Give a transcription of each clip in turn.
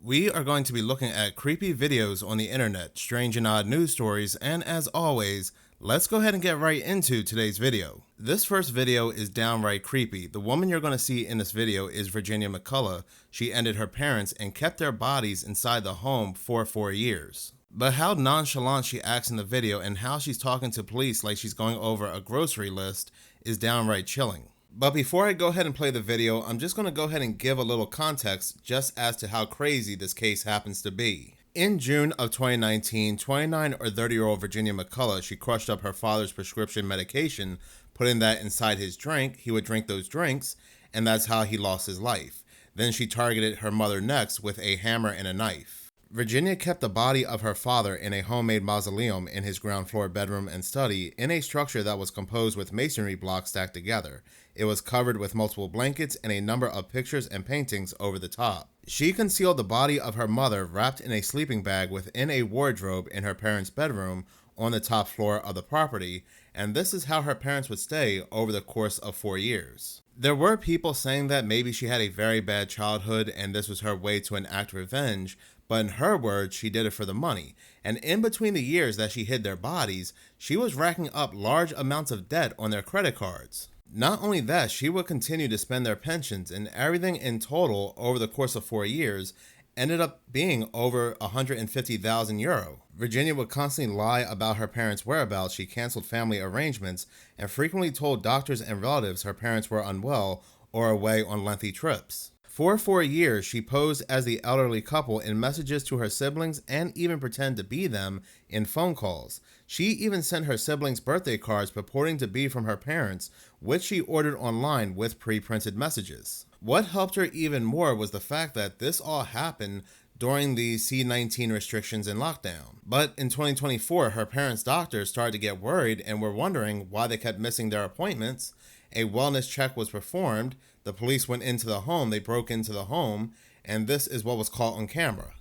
We are going to be looking at creepy videos on the internet, strange and odd news stories, and as always, let's go ahead and get right into today's video. This first video is downright creepy. The woman you're going to see in this video is Virginia McCulla. She ended her parents and kept their bodies inside the home for 4 years. But how nonchalant she acts in the video and how she's talking to police like she's going over a grocery list is downright chilling. But before I go ahead and play the video, I'm just going to go ahead and give a little context just as to how crazy this case happens to be. In June of 2019, 29 or 30-year-old Virginia McCulla, she crushed up her father's prescription medication, putting that inside his drink. He would drink those drinks, and that's how he lost his life. Then she targeted her mother next with a hammer and a knife. Virginia kept the body of her father in a homemade mausoleum in his ground floor bedroom and study in a structure that was composed with masonry blocks stacked together. It was covered with multiple blankets and a number of pictures and paintings over the top. She concealed the body of her mother wrapped in a sleeping bag within a wardrobe in her parents' bedroom on the top floor of the property, and this is how her parents would stay over the course of 4 years. There were people saying that maybe she had a very bad childhood and this was her way to enact revenge, but in her words, she did it for the money. And in between the years that she hid their bodies, she was racking up large amounts of debt on their credit cards. Not only that, she would continue to spend their pensions, and everything in total over the course of 4 years ended up being over 150,000 euro. Virginia would constantly lie about her parents' whereabouts. She canceled family arrangements and frequently told doctors and relatives her parents were unwell or away on lengthy trips. For 4 years, she posed as the elderly couple in messages to her siblings and even pretended to be them in phone calls. She even sent her siblings birthday cards purporting to be from her parents, which she ordered online with pre-printed messages. What helped her even more was the fact that this all happened during the C-19 restrictions and lockdown. But in 2024, her parents' doctors started to get worried and were wondering why they kept missing their appointments. A wellness check was performed. The police went into the home, they broke into the home, and this is what was caught on camera.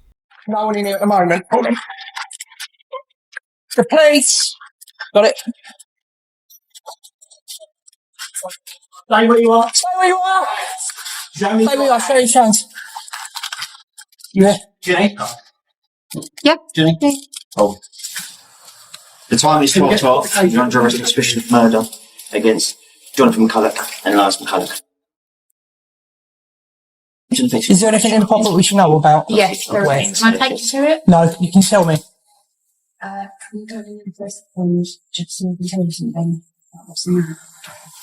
No one in here at the moment. Hold on. The police! Got it. Stay where you are. Stay where you are. Stay where you are. Show your chance. Yeah. Jenny? Yep. Jenny? Yeah. Oh. The time is 12:12. You're under arrest on suspicion of murder against Jonathan McCulloch and Lars McCulloch. Is there anything in the pocket we should know about? Yes, there is. Can I take you to it? No, you can tell me. Can you go in the first one, just so we can tell you something?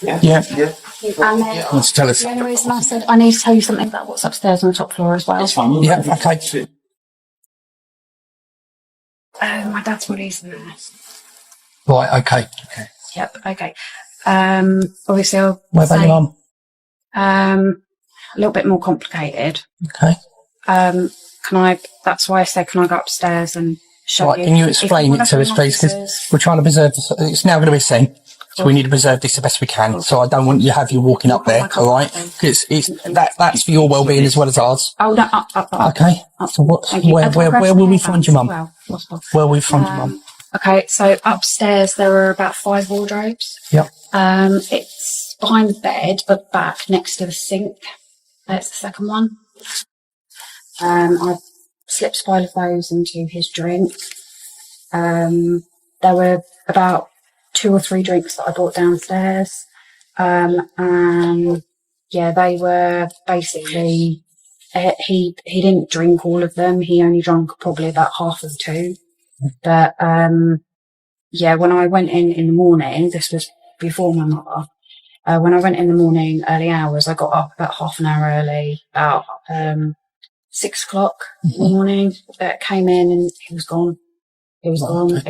Yeah. And then, Let's tell us. the only reason I said I need to tell you something about what's upstairs on the top floor as well. That's fine. Yeah, okay. My dad's body's in there. Right, okay. Yep, okay. Obviously I'll What about say, your mum? a little bit more complicated. Okay. That's why I said, can I go upstairs and show Right, you? can you explain it to us, please? Because we're trying to preserve this. It's now going to be seen. So we need to preserve this the best we can. So I don't want you to have you walking up there, all right? Because that's for your well-being as well as ours. Oh, no, up. Okay. So where will we find your mum? Where will we find your mum? Okay, so upstairs there are about 5 wardrobes. Yep. It's behind the bed, but back next to the sink. That's the second one. I've slipped 5 of those into his drink. There were about 2 or 3 drinks that I brought downstairs. And yeah, they were basically, he didn't drink all of them. He only drank probably about half of 2. But, yeah, when I went in the morning, this was before my mother. When I went in the morning, early hours, I got up about half an hour early, about 6 o'clock in the morning. Came in and he was gone. He was gone.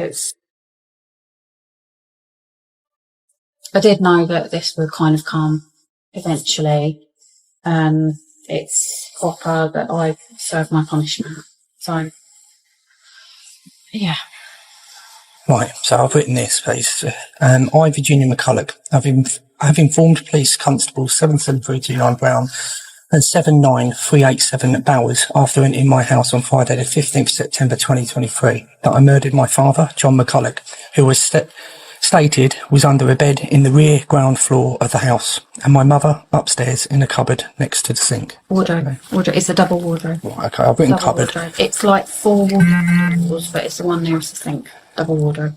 I did know that this would kind of come eventually. It's proper that I served my punishment. So, yeah. Right, so I've written this, please. I, Virginia McCulloch, have informed Police Constable 77329 Brown and 79387 Bowers after entering my house on Friday the 15th September 2023 that I murdered my father, John McCulloch, who was stated was under a bed in the rear ground floor of the house, and my mother upstairs in a cupboard next to the sink. Wardrobe. Wardrobe. It's a double wardrobe. Right, okay, I've written Double cupboard. wardrobe. It's like 4 wardrobe doors, but it's the one nearest the sink. Double wardrobe.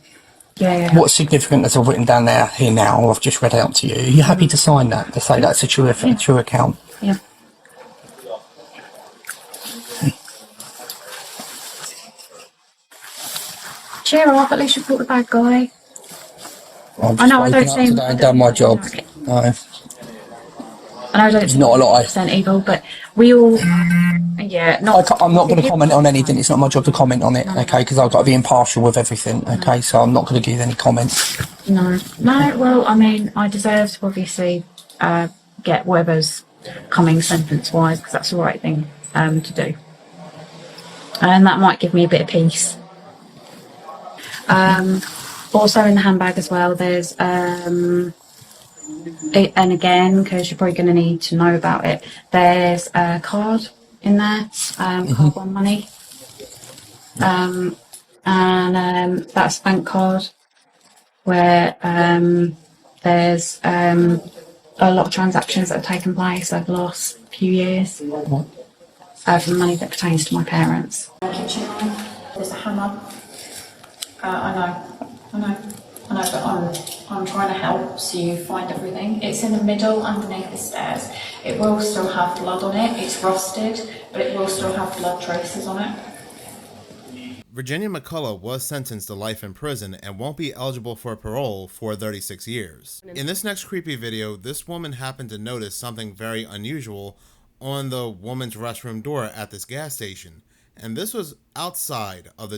Yeah. What's significant, as I've written down there here now, I've just read out to you. Are you happy to sign that to say that's a true account? Yeah. Cheer up, at least you caught the bad guy. I've I know, I woken don't up seem... today and done my job. No. I know I don't seem Not a lot. 100% evil, but we all... Yeah, I'm not going to comment on anything. It's not my job to comment on it, okay? Because I've got to be impartial with everything, okay? So I'm not going to give any comments. No, well, I mean, I deserve to obviously get whatever's coming sentence-wise, because that's the right thing to do. And that might give me a bit of peace. Also in the handbag as well, there's, and again, because you're probably going to need to know about it, there's a card in there, card one money. And that's a bank card where there's a lot of transactions that have taken place over the last few years for the money that pertains to my parents. Kitchen knife. There's a hammer. I know, but I'm trying to help so you find everything. It's in the middle underneath the stairs. It will still have blood on it. It's rusted, but it will still have blood traces on it. Virginia McCulla was sentenced to life in prison and won't be eligible for parole for 36 years. In this next creepy video, this woman happened to notice something very unusual on the woman's restroom door at this gas station, and this was outside of the...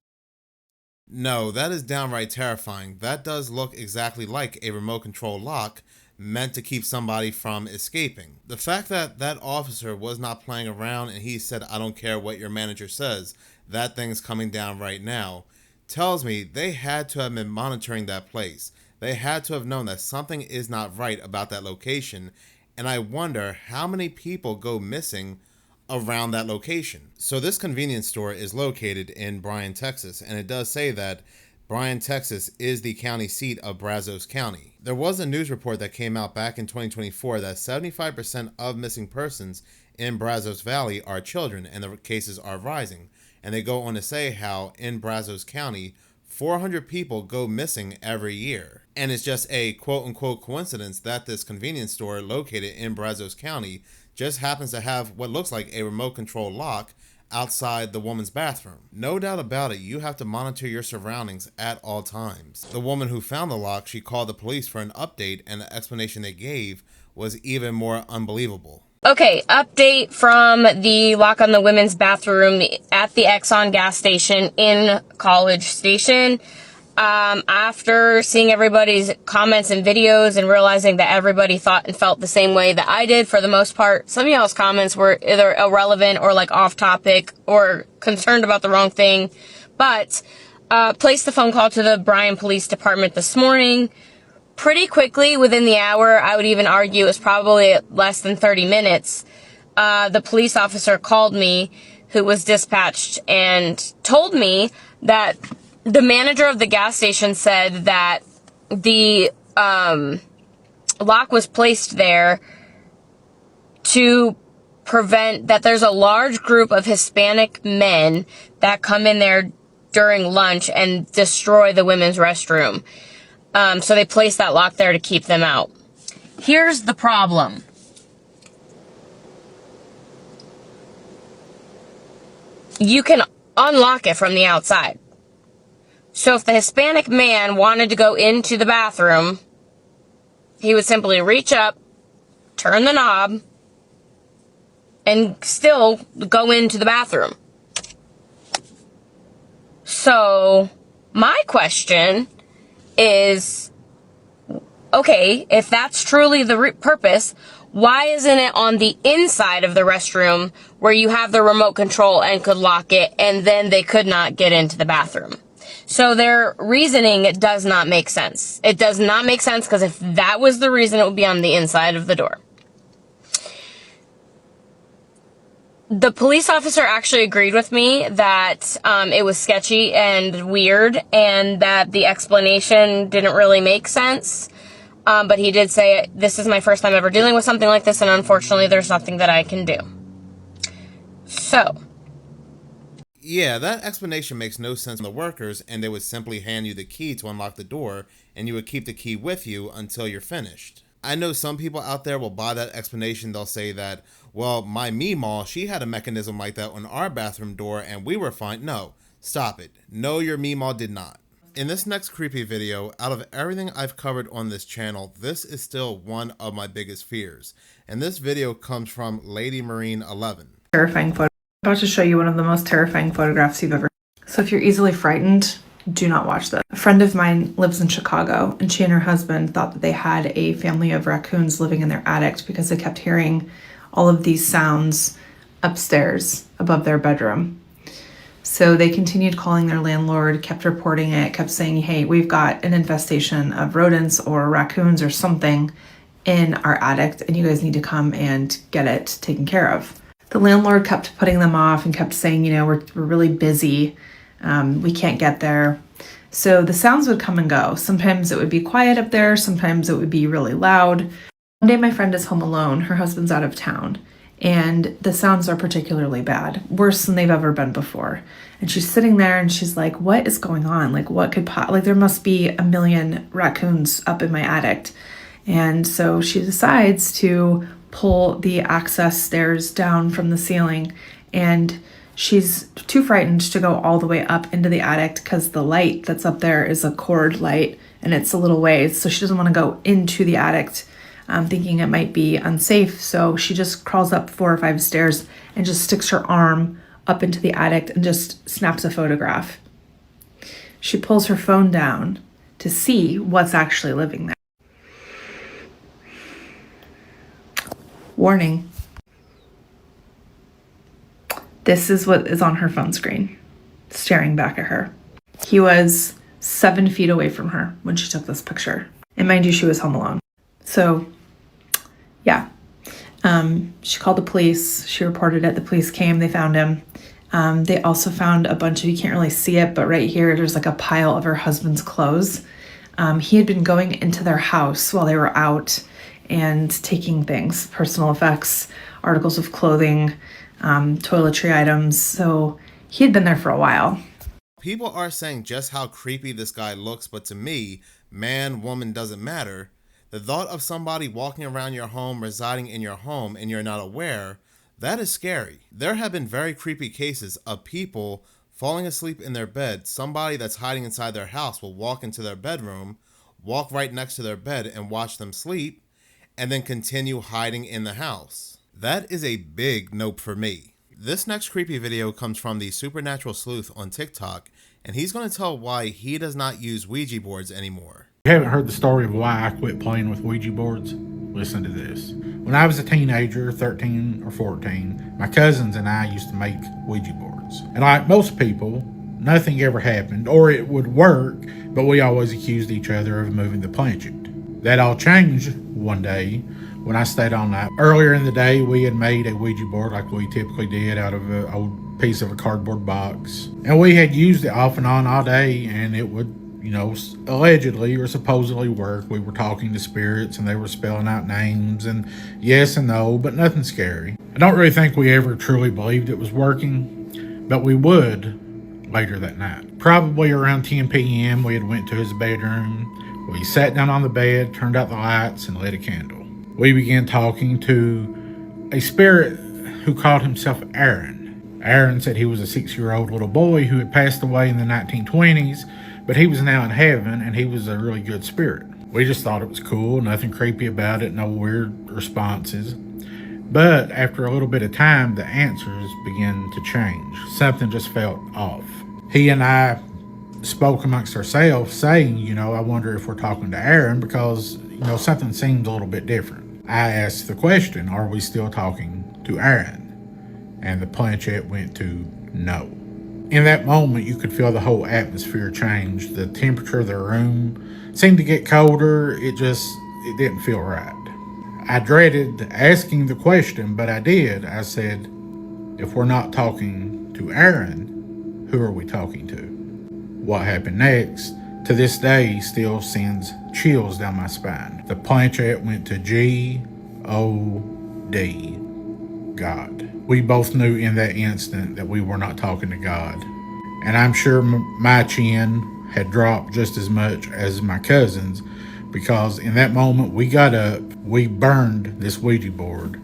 No, that is downright terrifying. That does look exactly like a remote control lock meant to keep somebody from escaping. The fact that that officer was not playing around and he said, "I don't care what your manager says, that thing's coming down right now," tells me they had to have been monitoring that place. They had to have known that something is not right about that location, and I wonder how many people go missing around that location. So this convenience store is located in Bryan, Texas, and it does say that Bryan, Texas is the county seat of Brazos County. There was a news report that came out back in 2024 that 75% of missing persons in Brazos Valley are children, and the cases are rising. And they go on to say how in Brazos County, 400 people go missing every year. And it's just a quote-unquote coincidence that this convenience store located in Brazos County just happens to have what looks like a remote control lock outside the woman's bathroom. No doubt about it, you have to monitor your surroundings at all times. The woman who found the lock, she called the police for an update, and the explanation they gave was even more unbelievable. Okay, update from the lock on the women's bathroom at the Exxon gas station in College Station. After seeing everybody's comments and videos and realizing that everybody thought and felt the same way that I did for the most part, some of y'all's comments were either irrelevant or like off topic or concerned about the wrong thing, but placed the phone call to the Bryan Police Department this morning. Pretty quickly, within the hour, I would even argue it was probably less than 30 minutes, the police officer called me, who was dispatched, and told me that the manager of the gas station said that the lock was placed there to prevent that there's a large group of Hispanic men that come in there during lunch and destroy the women's restroom. So they placed that lock there to keep them out. Here's the problem. You can unlock it from the outside. So if the Hispanic man wanted to go into the bathroom, he would simply reach up, turn the knob, and still go into the bathroom. So my question is, okay, if that's truly the purpose, why isn't it on the inside of the restroom where you have the remote control and could lock it, and then they could not get into the bathroom? So their reasoning does not make sense. It does not make sense, because if that was the reason, it would be on the inside of the door. The police officer actually agreed with me that it was sketchy and weird and that the explanation didn't really make sense. But he did say, this is my first time ever dealing with something like this, and unfortunately there's nothing that I can do. So. Yeah, that explanation makes no sense to the workers, and they would simply hand you the key to unlock the door, and you would keep the key with you until you're finished. I know some people out there will buy that explanation. They'll say that, well, my Meemaw, she had a mechanism like that on our bathroom door and we were fine. No, stop it. No, your Meemaw did not. In this next creepy video, out of everything I've covered on this channel, this is still one of my biggest fears. And this video comes from Lady Marine 11. Terrifying photo. I'm about to show you one of the most terrifying photographs you've ever. So if you're easily frightened, do not watch this. A friend of mine lives in Chicago, and she and her husband thought that they had a family of raccoons living in their attic because they kept hearing all of these sounds upstairs above their bedroom. So they continued calling their landlord, kept reporting it, kept saying, hey, we've got an infestation of rodents or raccoons or something in our attic, and you guys need to come and get it taken care of. The landlord kept putting them off and kept saying, you know, we're really busy. We can't get there. So the sounds would come and go. Sometimes it would be quiet up there. Sometimes it would be really loud. One day my friend is home alone. Her husband's out of town. And the sounds are particularly bad. Worse than they've ever been before. And she's sitting there and she's like, what is going on? Like, what could there must be a million raccoons up in my attic. And so she decides to pull the access stairs down from the ceiling, and she's too frightened to go all the way up into the attic because the light that's up there is a cord light and it's a little ways, so she doesn't want to go into the attic, thinking it might be unsafe. So she just crawls up 4 or 5 stairs and just sticks her arm up into the attic and just snaps a photograph. She pulls her phone down to see what's actually living there. Warning. This is what is on her phone screen, staring back at her. He was 7 feet away from her when she took this picture. And mind you, she was home alone. So, yeah. She called the police. She reported it. The police came. They found him. They also found a bunch of, you can't really see it, but right here, there's like a pile of her husband's clothes. He had been going into their house while they were out and taking things, personal effects, articles of clothing, toiletry items. So he had been there for a while. People are saying just how creepy this guy looks, but to me, man, woman doesn't matter. The thought of somebody walking around your home, residing in your home, and you're not aware, that is scary. There have been very creepy cases of people falling asleep in their bed. Somebody that's hiding inside their house will walk into their bedroom, walk right next to their bed and watch them sleep, and then continue hiding in the house. That is a big nope for me. This next creepy video comes from the Supernatural Sleuth on TikTok, and he's going to tell why he does not use Ouija boards anymore. You haven't heard the story of why I quit playing with Ouija boards? Listen to this. When I was a teenager, 13 or 14, my cousins and I used to make Ouija boards. And like most people, nothing ever happened, or it would work, but we always accused each other of moving the planchet. That all changed one day when I stayed all night. Earlier in the day, we had made a Ouija board like we typically did out of an old piece of a cardboard box. And we had used it off and on all day, and it would, allegedly or supposedly work. We were talking to spirits and they were spelling out names and yes and no, but nothing scary. I don't really think we ever truly believed it was working, but we would later that night. Probably around 10 p.m. we had went to his bedroom. We sat down on the bed, turned out the lights, and lit a candle. We began talking to a spirit who called himself Aaron. Aaron said he was a 6-year-old little boy who had passed away in the 1920s, but he was now in heaven, and he was a really good spirit. We just thought it was cool, nothing creepy about it, no weird responses. But after a little bit of time, the answers began to change. Something just felt off. He and I spoke amongst ourselves saying, I wonder if we're talking to Aaron because, something seems a little bit different. I asked the question, are we still talking to Aaron? And the planchette went to no. In that moment, you could feel the whole atmosphere change. The temperature of the room seemed to get colder. It didn't feel right. I dreaded asking the question, but I did. I said, If we're not talking to Aaron, who are we talking to? What happened next, to this day, still sends chills down my spine. The planchette went to G-O-D, God. We both knew in that instant that we were not talking to God. And I'm sure my chin had dropped just as much as my cousin's, because in that moment we got up, we burned this Ouija board,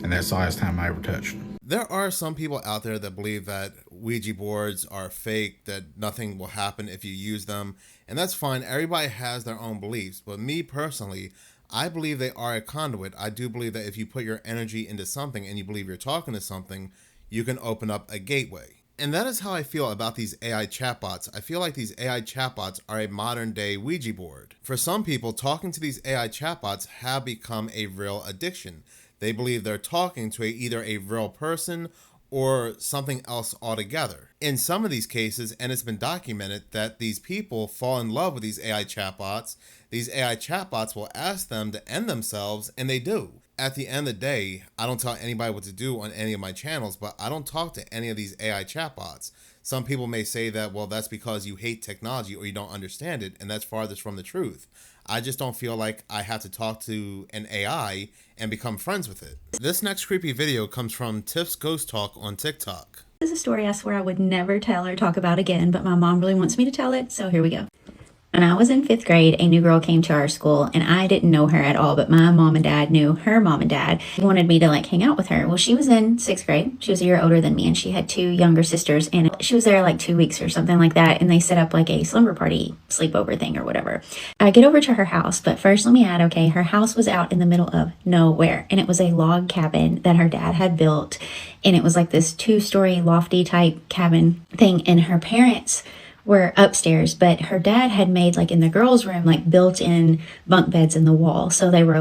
and that's the last time I ever touched them. There are some people out there that believe that Ouija boards are fake, that nothing will happen if you use them, and that's fine. Everybody has their own beliefs, but me personally, I believe they are a conduit. I do believe that if you put your energy into something and you believe you're talking to something, you can open up a gateway. And that is how I feel about these AI chatbots. I feel like these AI chatbots are a modern day Ouija board. For some people, talking to these AI chatbots have become a real addiction. They believe they're talking to either a real person or something else altogether. In some of these cases, and it's been documented, that these people fall in love with these AI chatbots. These AI chatbots will ask them to end themselves, and they do. At the end of the day, I don't tell anybody what to do on any of my channels, but I don't talk to any of these AI chatbots. Some people may say that, well, that's because you hate technology or you don't understand it, and that's farthest from the truth. I just don't feel like I have to talk to an AI and become friends with it. This next creepy video comes from Tiff's Ghost Talk on TikTok. This is a story I swear I would never tell or talk about again, but my mom really wants me to tell it, so here we go. When I was in 5th grade, a new girl came to our school, and I didn't know her at all, but my mom and dad knew her mom and dad. They wanted me to hang out with her. Well, she was in 6th grade. She was a year older than me, and she had 2 younger sisters, and she was there 2 weeks or something like that, and they set up a slumber party sleepover thing or whatever. I get over to her house, but first let me add, okay, her house was out in the middle of nowhere, and it was a log cabin that her dad had built, and it was this 2-story lofty type cabin thing, and her parents were upstairs, but her dad had made in the girls' room built-in bunk beds in the wall, so they were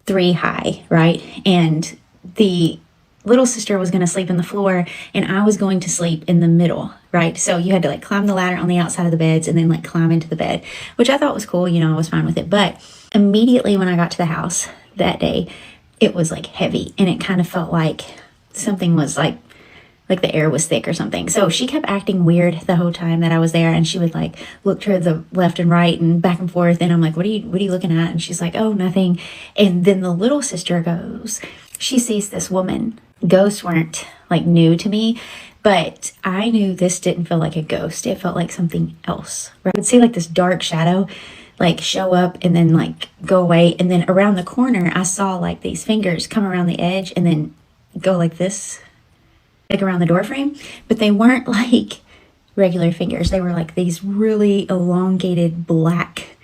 3 high, right? And the little sister was going to sleep in the floor, and I was going to sleep in the middle, right? So you had to climb the ladder on the outside of the beds and then climb into the bed, which I thought was cool. I was fine with it. But immediately when I got to the house that day, it was heavy, and it kind of felt like something was like the air was thick or something. So she kept acting weird the whole time that I was there, and she would look to the left and right and back and forth, and I'm like, what are you looking at? And she's like, oh, nothing. And then the little sister goes, she sees this woman. Ghosts weren't new to me, but I knew this didn't feel like a ghost. It felt like something else, right? I would see this dark shadow show up and then go away, and then around the corner I saw these fingers come around the edge and then go like this, around the door frame, but they weren't regular fingers. They were these really elongated black,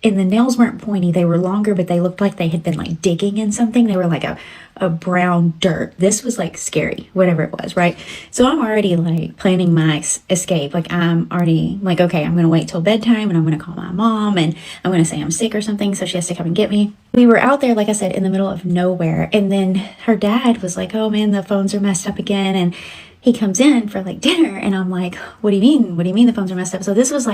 and the nails weren't pointy. They were longer, but they looked like they had been digging in something. They were a brown dirt. This was scary, whatever it was, right? So I'm already planning my escape. I'm already okay, I'm gonna wait till bedtime, and I'm gonna call my mom, and I'm gonna say I'm sick or something, so she has to come and get me. We were out there, I said, in the middle of nowhere, and then her dad was oh man, the phones are messed up again, and he comes in for dinner, and I'm like, what do you mean? What do you mean the phones are messed up? So this was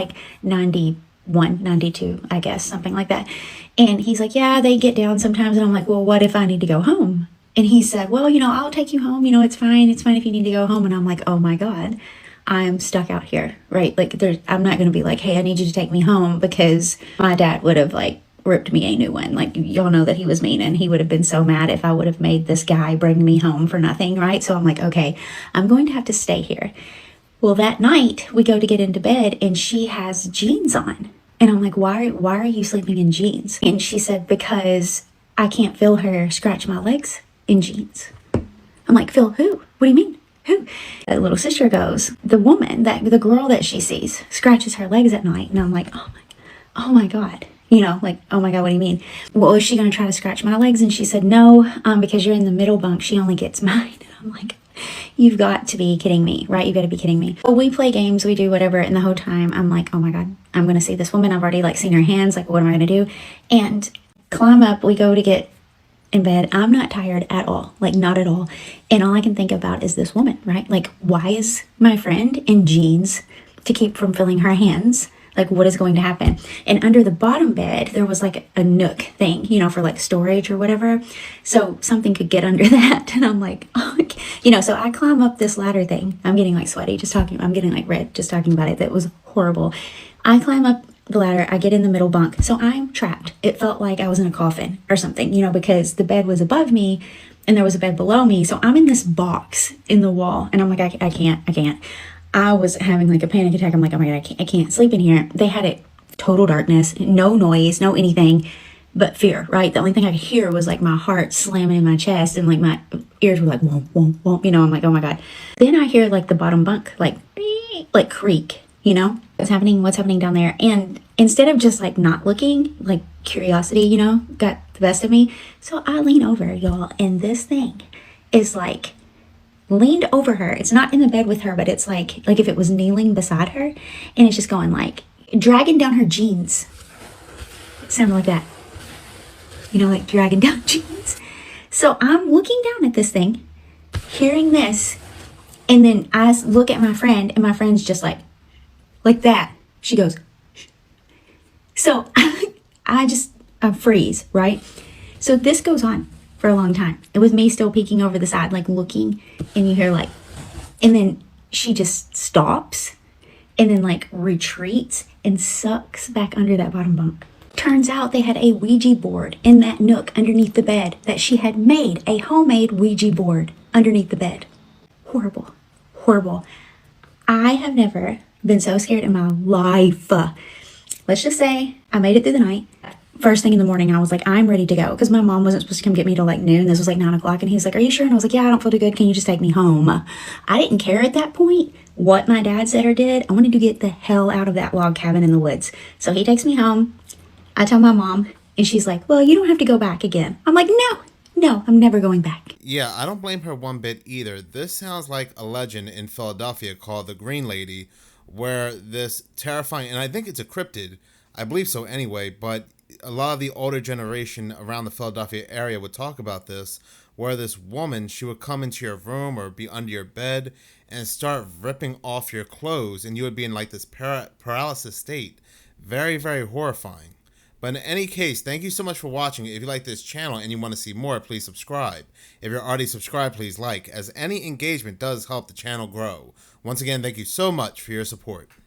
91, 92, I guess, something like that. And he's like, yeah, they get down sometimes. And I'm like, well, what if I need to go home? And he said, well, I'll take you home. It's fine. It's fine if you need to go home. And I'm like, oh my God, I'm stuck out here, right? I'm not going to be hey, I need you to take me home, because my dad would have ripped me a new one. Y'all know that he was mean, and he would have been so mad if I would have made this guy bring me home for nothing, right? So I'm like, okay, I'm going to have to stay here. Well, that night we go to get into bed, and she has jeans on. And I'm like, why are you sleeping in jeans? And she said, because I can't feel her scratch my legs in jeans. I'm like, Phil, who? What do you mean? Who? The little sister goes, the woman, the girl that she sees scratches her legs at night. And I'm like, oh my God. Oh my God, what do you mean? Well, is she going to try to scratch my legs? And she said, no, because you're in the middle bunk, she only gets mine. And I'm like, you've got to be kidding me, right? You've got to be kidding me. Well, we play games, we do whatever, and the whole time I'm like, oh my God, I'm going to see this woman. I've already seen her hands. What am I going to do? And climb up, we go to get in bed. I'm not tired at all, not at all. And all I can think about is this woman, right? Why is my friend in jeans to keep from feeling her hands? Like, what is going to happen? And under the bottom bed, there was like a nook thing, you know, for like storage or whatever. So something could get under that. And I'm like, oh, you know, so I climb up this ladder thing. I'm getting like sweaty just talking. I'm getting like red just talking about it. That was horrible. I climb up the ladder. I get in the middle bunk. So I'm trapped. It felt like I was in a coffin or something, you know, because the bed was above me and there was a bed below me. So I'm in this box in the wall and I'm like, I can't. I was having like a panic attack. I'm like, oh my God, I can't sleep in here. They had it total darkness, no noise, no anything but fear, right? The only thing I could hear was like my heart slamming in my chest and like my ears were like, womp, womp, womp. You know, I'm like, oh my God. Then I hear like the bottom bunk, like creak, you know, what's happening down there. And instead of just like not looking, like curiosity, you know, got the best of me. So I lean over, y'all, and this thing is like leaned over her. It's not in the bed with her, but it's like if it was kneeling beside her, and it's just going like dragging down her jeans. It sounded like that, you know, like dragging down jeans. So I'm looking down at this thing, hearing this, and then I look at my friend, and my friend's just like that. She goes, shh. So I freeze, right? So this goes on for a long time. It was me still peeking over the side, like looking, and you hear like, and then she just stops and then like retreats and sucks back under that bottom bunk. Turns out they had a Ouija board in that nook underneath the bed that she had made, a homemade Ouija board underneath the bed. Horrible, horrible. I have never been so scared in my life. Let's just say I made it through the night. First thing in the morning, I was like, I'm ready to go. Because my mom wasn't supposed to come get me till like noon. This was like 9 o'clock. And he's like, are you sure? And I was like, yeah, I don't feel too good. Can you just take me home? I didn't care at that point what my dad said or did. I wanted to get the hell out of that log cabin in the woods. So he takes me home. I tell my mom, and she's like, well, you don't have to go back again. I'm like, no, I'm never going back. Yeah, I don't blame her one bit either. This sounds like a legend in Philadelphia called the Green Lady, where this terrifying, and I think it's a cryptid, I believe so anyway, but a lot of the older generation around the Philadelphia area would talk about this, where this woman, she would come into your room or be under your bed and start ripping off your clothes, and you would be in like this paralysis state. Very, very horrifying. But in any case, thank you so much for watching. If you like this channel and you want to see more, please subscribe. If you're already subscribed, please like, as any engagement does help the channel grow. Once again, thank you so much for your support.